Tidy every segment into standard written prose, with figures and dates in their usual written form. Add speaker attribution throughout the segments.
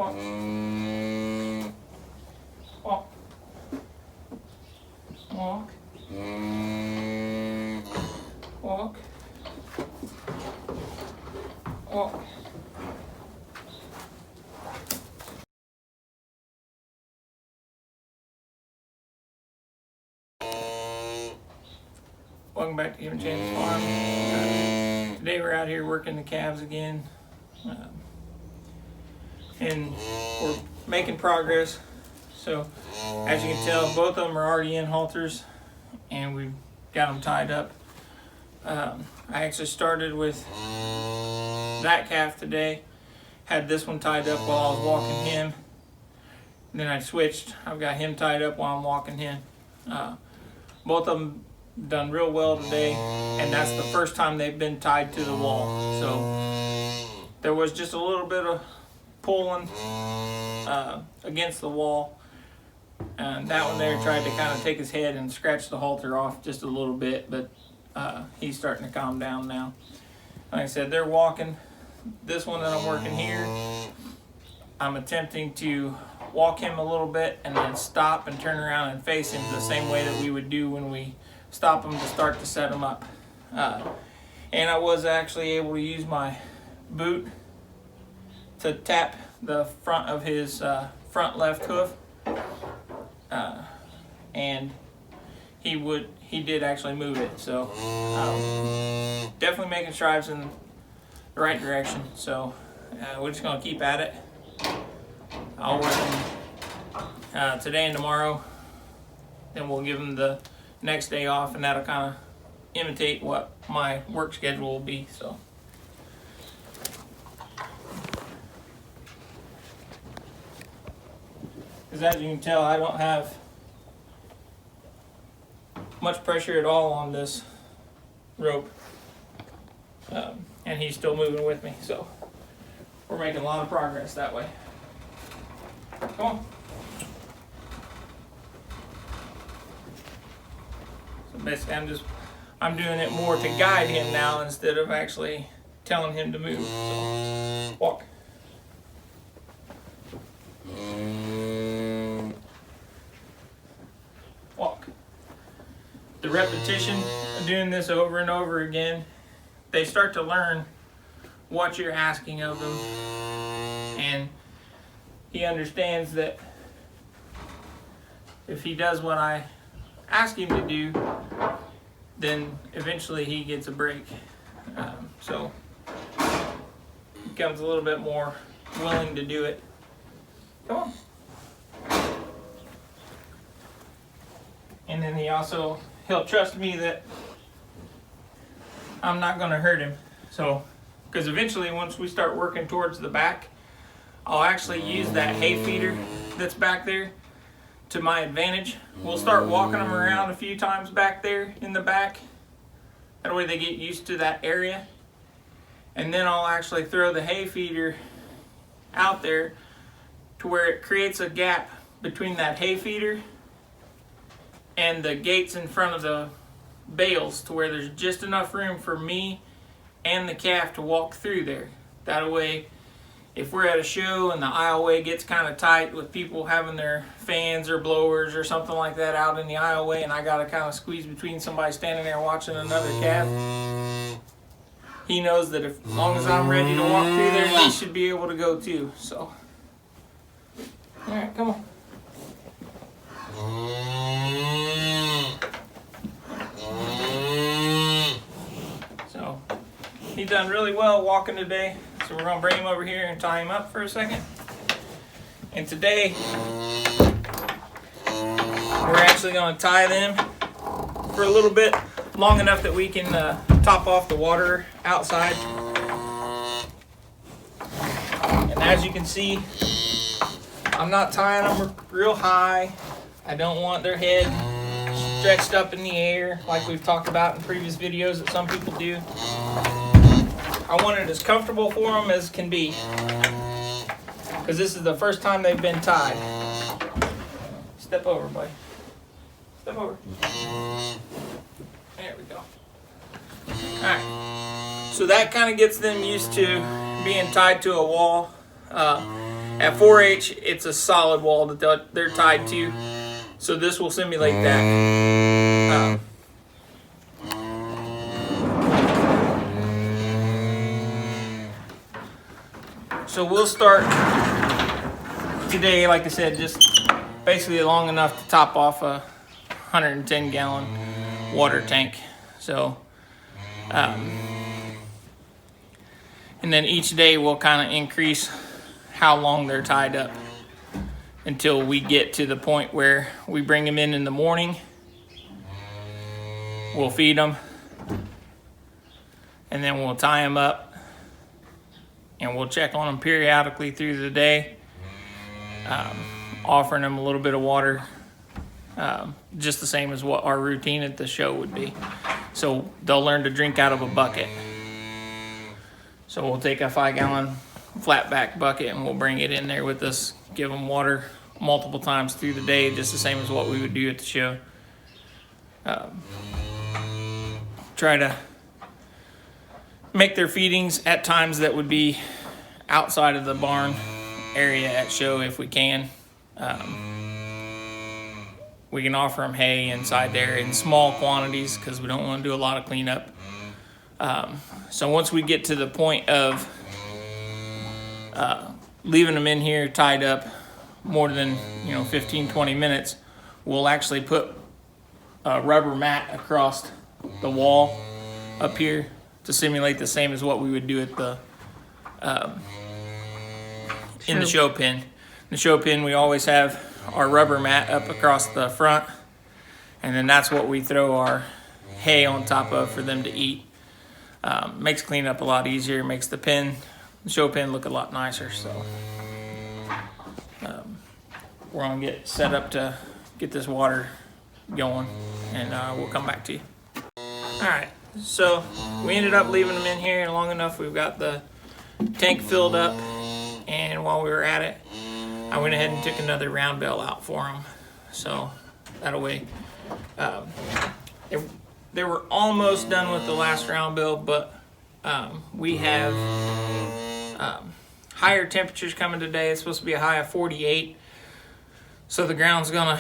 Speaker 1: Walk. Walk. Walk. Walk. Walk. Welcome back to Given Chance Farm. Today we're out here working the calves again. And we're making progress. So as you can tell, both of them are already in halters and we've got them tied up. I actually started with that calf today, had this one tied up while I was walking him. Then I switched, I've got him tied up while I'm walking him. Both of them done real well today, and that's the first time they've been tied to the wall. So there was just a little bit of pulling against the wall, and that one there tried to kind of take his head and scratch the halter off just a little bit, but he's starting to calm down now. Like I said, they're walking. This one that I'm working here, I'm attempting to walk him a little bit and then stop and turn around and face him the same way that we would do when we stop him to start to set him up. And I was actually able to use my boot to tap the front of his front left hoof, and he did actually move it. So definitely making strides in the right direction. So we're just gonna keep at it. I'll work him today and tomorrow, then we'll give him the next day off, and that'll kind of imitate what my work schedule will be. So because as you can tell, I don't have much pressure at all on this rope, and he's still moving with me, so we're making a lot of progress that way. Come on. So basically I'm doing it more to guide him now instead of actually telling him to move. So walk. Walk. The repetition of doing this over and over again, they start to learn what you're asking of them, and he understands that if he does what I ask him to do, then eventually he gets a break. So he becomes a little bit more willing to do it. Come on. And then he'll trust me that I'm not going to hurt him. So, because eventually once we start working towards the back, I'll actually use that hay feeder that's back there to my advantage. We'll start walking them around a few times back there in the back. That way they get used to that area. And then I'll actually throw the hay feeder out there to where it creates a gap between that hay feeder and the gates in front of the bales, to where there's just enough room for me and the calf to walk through there. That way, if we're at a show and the aisleway gets kind of tight with people having their fans or blowers or something like that out in the aisleway, and I got to kind of squeeze between somebody standing there watching another calf, he knows that as long as I'm ready to walk through there, he should be able to go too. So, all right, come on. So, he's done really well walking today. So we're gonna bring him over here and tie him up for a second. And today, we're actually gonna tie them for a little bit, long enough that we can top off the water outside. And as you can see, I'm not tying them real high. I don't want their head stretched up in the air like we've talked about in previous videos that some people do. I want it as comfortable for them as can be, because this is the first time they've been tied. Step over, buddy. Step over. There we go. Alright, so that kind of gets them used to being tied to a wall. At 4H, it's a solid wall that they're tied to, so this will simulate that. So we'll start today, like I said, just basically long enough to top off a 110-gallon water tank. So, and then each day we'll kind of increase how long they're tied up until we get to the point where we bring them in the morning. We'll feed them, and then we'll tie them up. And we'll check on them periodically through the day, offering them a little bit of water, just the same as what our routine at the show would be. So they'll learn to drink out of a bucket. So we'll take a 5-gallon flat-back bucket and we'll bring it in there with us, give them water multiple times through the day, just the same as what we would do at the show. Try to make their feedings at times that would be outside of the barn area at show if we can. We can offer them hay inside there in small quantities because we don't want to do a lot of cleanup. So once we get to the point of leaving them in here tied up more than 15-20 minutes, we'll actually put a rubber mat across the wall up here to simulate the same as what we would do at the in the show pen. In the show pen, we always have our rubber mat up across the front, and then that's what we throw our hay on top of for them to eat. Makes cleanup a lot easier, makes the show pen look a lot nicer. So we're gonna get set up to get this water going, and we'll come back to you. All right. So we ended up leaving them in here long enough. We've got the tank filled up, and while we were at it, I went ahead and took another round bell out for them. So that way, they were almost done with the last round bell, but we have higher temperatures coming today. It's supposed to be a high of 48, so the ground's gonna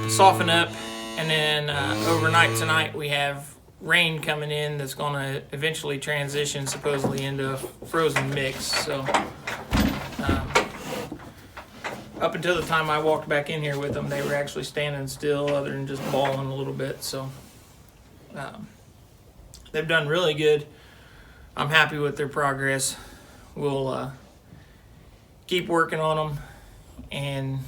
Speaker 1: soften up, and then overnight tonight we have rain coming in that's going to eventually transition supposedly into a frozen mix. So up until the time I walked back in here with them, they were actually standing still other than just bawling a little bit. So they've done really good. I'm happy with their progress. We'll keep working on them and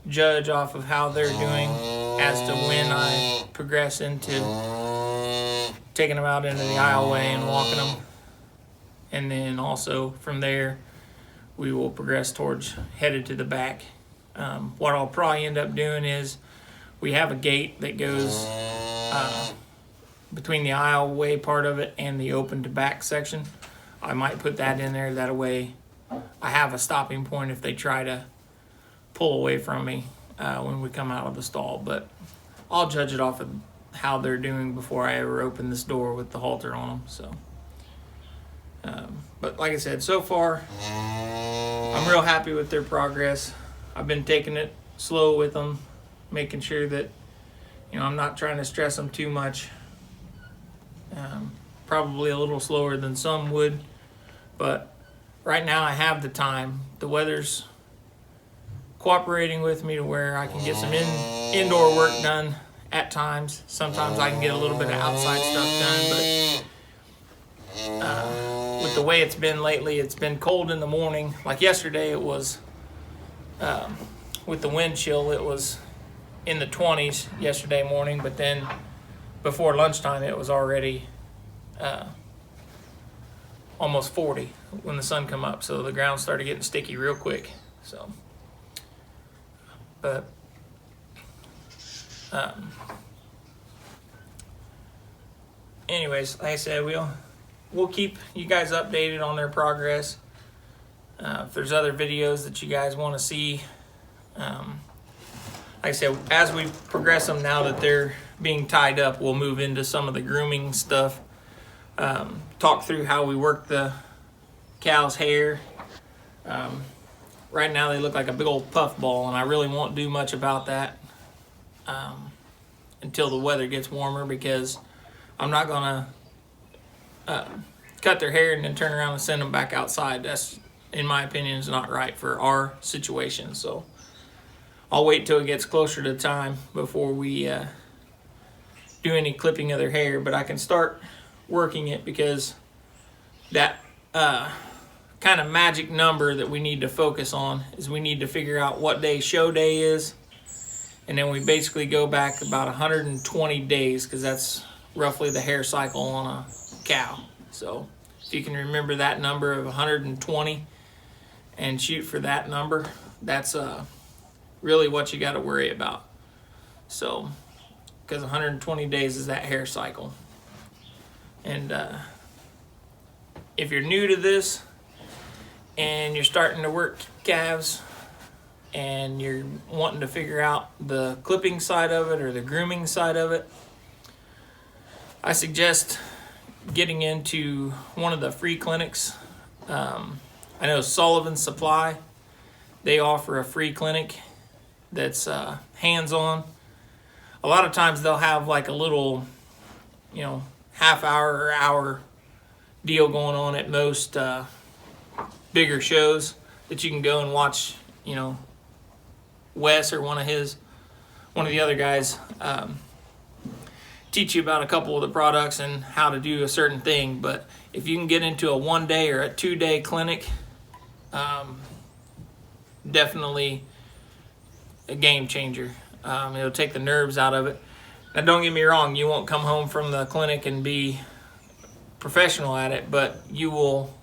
Speaker 1: judge off of how they're doing as to when I progress into taking them out into the aisleway and walking them. And then also from there, we will progress towards headed to the back. What I'll probably end up doing is we have a gate that goes between the aisleway part of it and the open to back section. I might put that in there. That way I have a stopping point if they try to pull away from me when we come out of the stall. But I'll judge it off of how they're doing before I ever open this door with the halter on them. So, but like I said, so far I'm real happy with their progress. I've been taking it slow with them, making sure that I'm not trying to stress them too much. Probably a little slower than some would, but right now I have the time. The weather's cooperating with me to where I can get some indoor work done at times. Sometimes I can get a little bit of outside stuff done, but with the way it's been lately, it's been cold in the morning. Like yesterday, it was, with the wind chill, it was in the 20s yesterday morning, but then before lunchtime, it was already almost 40 when the sun come up. So the ground started getting sticky real quick. So, but anyways, like I said, we'll keep you guys updated on their progress. If there's other videos that you guys want to see, like I said, as we progress them now that they're being tied up, we'll move into some of the grooming stuff. Talk through how we work the cow's hair, Right now they look like a big old puff ball, and I really won't do much about that until the weather gets warmer, because I'm not gonna cut their hair and then turn around and send them back outside. That's, in my opinion, is not right for our situation. So I'll wait till it gets closer to time before we do any clipping of their hair, but I can start working it, because that kind of magic number that we need to focus on is we need to figure out what day show day is, and then we basically go back about 120 days, because that's roughly the hair cycle on a cow. So if you can remember that number of 120 and shoot for that number, that's really what you got to worry about. So because 120 days is that hair cycle. And if you're new to this and you're starting to work calves and you're wanting to figure out the clipping side of it or the grooming side of it, I suggest getting into one of the free clinics. I know Sullivan's Supply, they offer a free clinic that's hands-on. A lot of times they'll have like a little, half hour or hour deal going on at most bigger shows that you can go and watch, Wes or one of the other guys teach you about a couple of the products and how to do a certain thing. But if you can get into a 1-day or a 2-day clinic, definitely a game changer. It'll take the nerves out of it. Now don't get me wrong, you won't come home from the clinic and be professional at it, but you will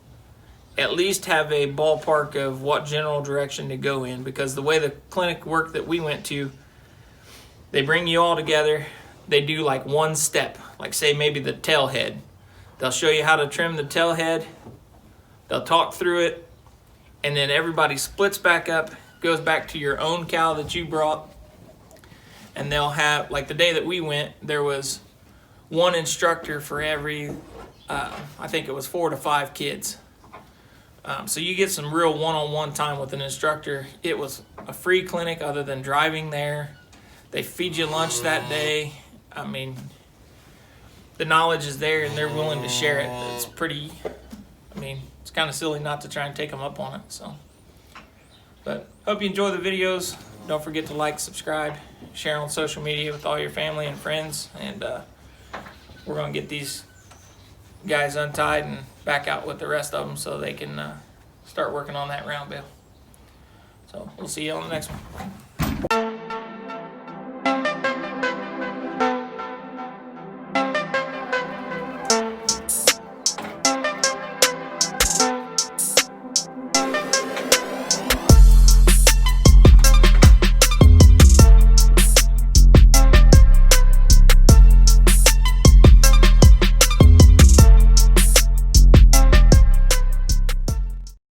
Speaker 1: at least have a ballpark of what general direction to go in, because the way the clinic work that we went to, they bring you all together, they do like one step, like say maybe the tail head. They'll show you how to trim the tail head, they'll talk through it, and then everybody splits back up, goes back to your own cow that you brought, and they'll have, like the day that we went, there was one instructor for every, I think it was 4 to 5 kids. So you get some real one-on-one time with an instructor. It was a free clinic other than driving there. They feed you lunch that day. I mean, the knowledge is there and they're willing to share it. It's pretty, it's kind of silly not to try and take them up on it. So, but hope you enjoy the videos. Don't forget to like, subscribe, share on social media with all your family and friends. And we're going to get these guys untied and back out with the rest of them so they can start working on that round bill. So we'll see you on the next one.